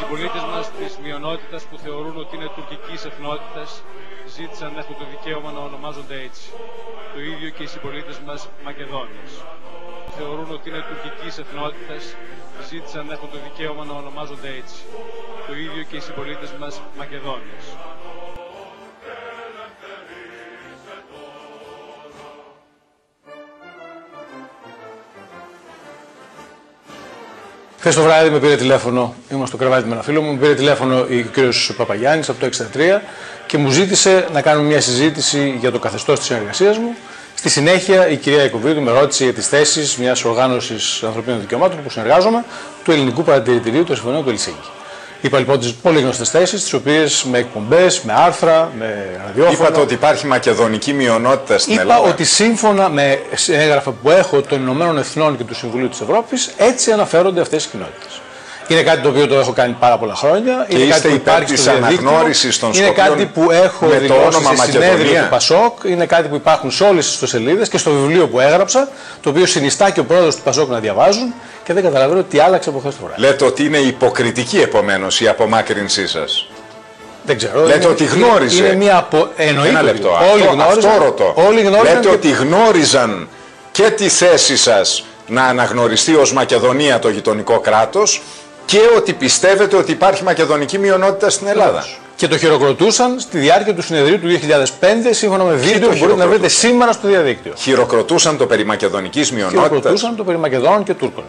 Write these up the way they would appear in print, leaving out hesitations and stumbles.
συμπολίτες μας της μειονότητας που θεωρούν ότι είναι τουρκικής εθνότητας ζήτησαν να έχουν το δικαίωμα να ονομάζονται έτσι. Το ίδιο και οι συμπολίτες μας Μακεδόνες. Θεωρούν ότι είναι τουρκικής εθνότητας ζήτησαν να έχουν το δικαίωμα να ονομάζονται έτσι. Το ίδιο και οι συμπολίτες μας Μακεδόνες. Χθες το βράδυ με πήρε τηλέφωνο, ήμουν στο κρεβάτι με ένα φίλο μου, με πήρε τηλέφωνο ο κ. Παπαγιάννης από το 63 και μου ζήτησε να κάνουμε μια συζήτηση για το καθεστώς της συνεργασίας μου. Στη συνέχεια η κυρία Ιακωβίδου με ρώτησε για τις θέσεις μιας οργάνωσης ανθρωπίνων δικαιωμάτων που συνεργάζομαι, του Ελληνικού Παρατηρητηρίου των Συμφωνιών του Ελσίνκη. Είπα λοιπόν τις πολύ γνωστές θέσεις, τις οποίες με εκπομπές, με άρθρα, με ραδιόφωνο. Είπατε ότι υπάρχει μακεδονική μειονότητα στην Ελλάδα. Είπα ότι σύμφωνα με έγγραφα που έχω των Ηνωμένων Εθνών και του Συμβουλίου της Ευρώπης, έτσι αναφέρονται αυτές οι κοινότητες. Είναι κάτι το οποίο το έχω κάνει πάρα πολλά χρόνια. Και είναι είστε κάτι που υπέρ της αναγνώρισης των Σκοπίων. Είναι κάτι που έχω δηλώσει σε συνέδριο του Πασόκ. Είναι κάτι που υπάρχουν σε όλες τις ιστοσελίδες και στο βιβλίο που έγραψα, το οποίο συνιστά και ο πρόεδρος του Πασόκ να διαβάζουν και δεν καταλαβαίνω τι άλλαξε από χθες το βράδυ. Λέτε ότι είναι υποκριτική επομένως η απομάκρυνσή σας. Δεν ξέρω. Λέτε ότι γνώριζε. Είναι μια εννοείται. Ένα λεπτό. Όλοι γνώριζαν. Λέτε ότι γνώριζαν και τη θέση σας να αναγνωριστεί ως Μακεδονία το γειτονικό κράτος και ότι πιστεύετε ότι υπάρχει μακεδονική μειονότητα στην Ελλάδα. Και το χειροκροτούσαν στη διάρκεια του συνεδρίου του 2005, σύμφωνα με βίντεο που μπορείτε να βρείτε σήμερα στο διαδίκτυο. Χειροκροτούσαν το περί μακεδονικής μειονότητας. Χειροκροτούσαν το περί Μακεδόνων και Τούρκων.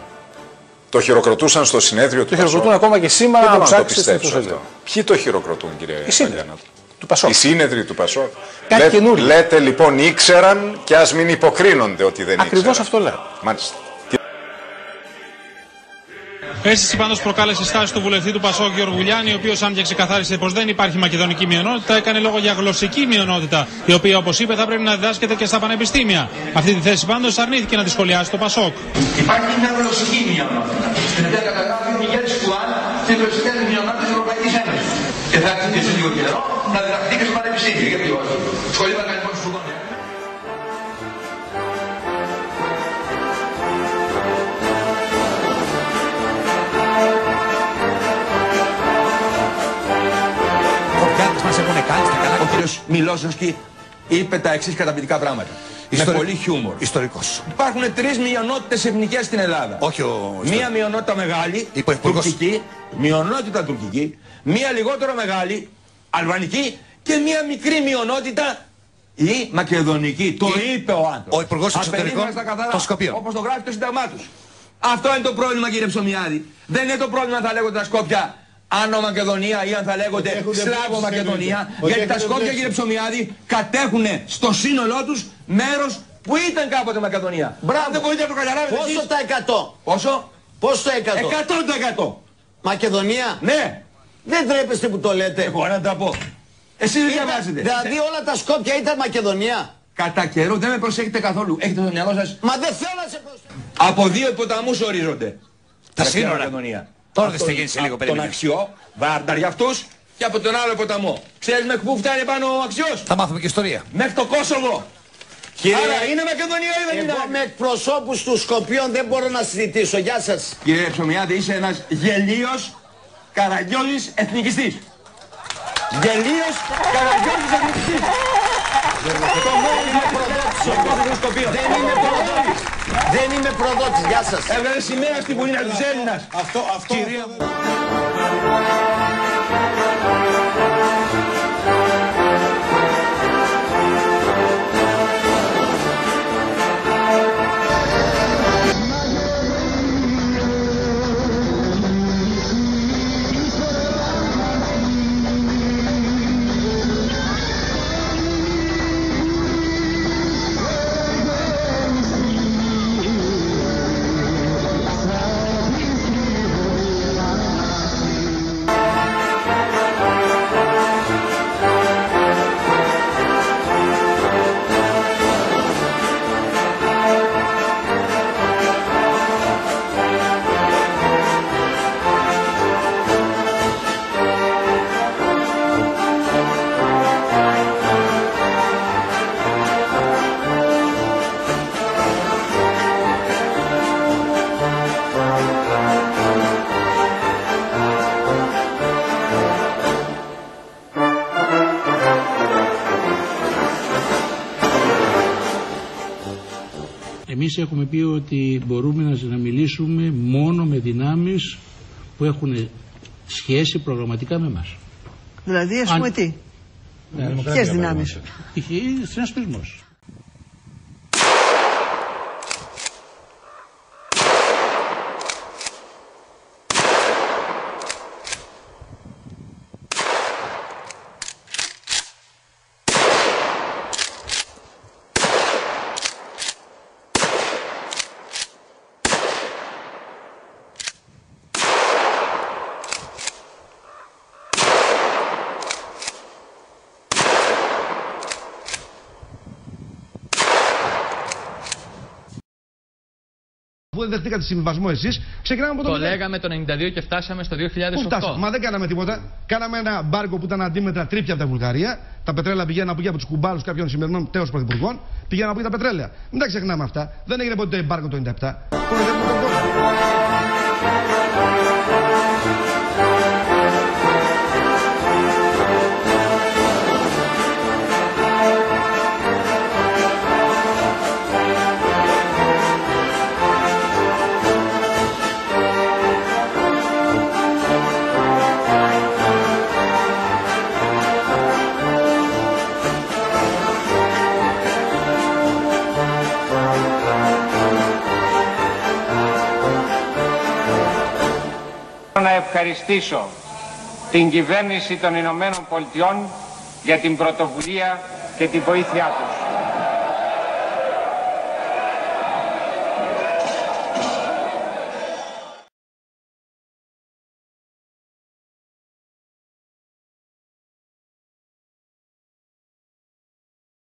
Το χειροκροτούσαν στο συνέδριο του Πασόκ. Το χειροκροτούν ακόμα και σήμερα να ψάξετε το πιστέψω αυτό. Ποιοι το χειροκροτούν, κύριε Παγιανάτο? Του Πασόκ. Οι σύνεδροι του Πασόκ. Κάτι καινούριο. Λέτε λοιπόν ήξεραν και ας μην υποκρίνονται ότι δεν ήξεραν. Ακριβώς αυτό λέω. Μάλιστα. Αίσθηση πάντως προκάλεσε στάση του βουλευτή του Πασόκ Γιώργου Βουλιάνη, ο οποίος αν και ξεκαθάρισε πως δεν υπάρχει μακεδονική μειονότητα, έκανε λόγο για γλωσσική μειονότητα, η οποία όπως είπε θα πρέπει να διδάσκεται και στα πανεπιστήμια. Αυτή τη θέση πάντως αρνήθηκε να τη σχολιάσει το Πασόκ. Υπάρχει μια γλωσσική μειονότητα, στην οποία καταγράφει ο ηγέτης του ΑΝ τη γλωσσική μειονότητα της Ευρωπαϊκής Ένωσης. Και θα έρθει και σε λίγο καιρό να διδαχθεί και στο πανεπιστήμιο. Γιατί όχι. Σχολείο Μαργανικών Σπουδών. Ο κύριος Μιλόσοφσκι είπε τα εξής καταπληκτικά πράγματα. Με πολύ χιούμορ. Ιστορικός. Υπάρχουν 3 μειονότητες εθνικές στην Ελλάδα. Όχι μία μειονότητα μεγάλη, τουρκική, μειονότητα τουρκική, μία λιγότερο μεγάλη, αλβανική και μία μικρή μειονότητα η μακεδονική. Το είπε ο άνθρωπος. Ο Υπουργός Εξωτερικών των Σκοπίων. Όπως το γράφει το Σύνταγμά τους. Αυτό είναι το πρόβλημα, κύριε Ψωμιάδη. Δεν είναι το πρόβλημα αν θα λέγονται τα Σκόπια Άνω Μακεδονία ή αν θα λέγονται Σλάβο Μακεδονία. Γιατί τα Σκόπια, κύριε Ψωμιάδη, κατέχουν στο σύνολό τους μέρος που ήταν κάποτε Μακεδονία. Μπράβο. Δεν μπορείτε να το καταλάβετε. Πόσο τα 100. Πόσο? Πόσο τα 100. 100%. Μακεδονία. Ναι. Δεν τρέπεστε που το λέτε. Εγώ να τα πω. Εσείς δεν διαβάζετε. Δηλαδή όλα τα Σκόπια ήταν Μακεδονία. Κατά καιρό δεν με προσέχετε καθόλου. Έχετε στο μυαλό σας. Μα δεν θέλω να σε προσέχω. Από 2 ποταμούς ορίζονται. Τα σύνορα. Τώρα δεν θα γίνει σε λίγο περίπου. Τον Αξιό, Βάρνταρ για αυτούς, και από τον άλλο ποταμό. Ξέρεις μέχρι πού φτάνει πάνω ο Αξιός? Θα μάθουμε και ιστορία. Μέχρι το Κόσοβο. Άρα είναι Μακεδονία ή δεν είναι? Εγώ με εκπροσώπους του Σκοπίων δεν μπορώ να συζητήσω. Γεια σας. Κύριε Ψωμιάδη, είσαι ένας γελίος καραγκιόζης εθνικιστής. Γελίος καραγκιόζης εθνικιστής. Δεν είμαι προδότης. Δεν είμαι προδότης. Γεια σας. Έβγαλε σημαία στη Βουλή της Έλληνας. Αυτό. Εμείς έχουμε πει ότι μπορούμε να μιλήσουμε μόνο με δυνάμεις που έχουν σχέση προγραμματικά με εμάς. Δηλαδή, ας πούμε τι. Ποιες δυνάμεις? Συνασπισμός. Αφού δεν δεχτήκατε συμβιβασμό εσείς, ξεκινάμε από το 0. Το λέγαμε το 92 και φτάσαμε στο 2008. Μα δεν κάναμε τίποτα. Κάναμε ένα μπάρκο που ήταν αντίμετρα τρίπια από τα Βουλγαρία. Τα πετρέλαια πηγαίναν από εκεί από τους κουμπάλους κάποιων σημερινών τέος πρωθυπουργών. Πηγαίναν από εκεί τα πετρέλαια. Μην τα ξεχνάμε αυτά. Δεν έγινε ποτέ μπάρκο το 97. Να ευχαριστήσω την κυβέρνηση των Ηνωμένων Πολιτειών για την πρωτοβουλία και την βοήθειά του.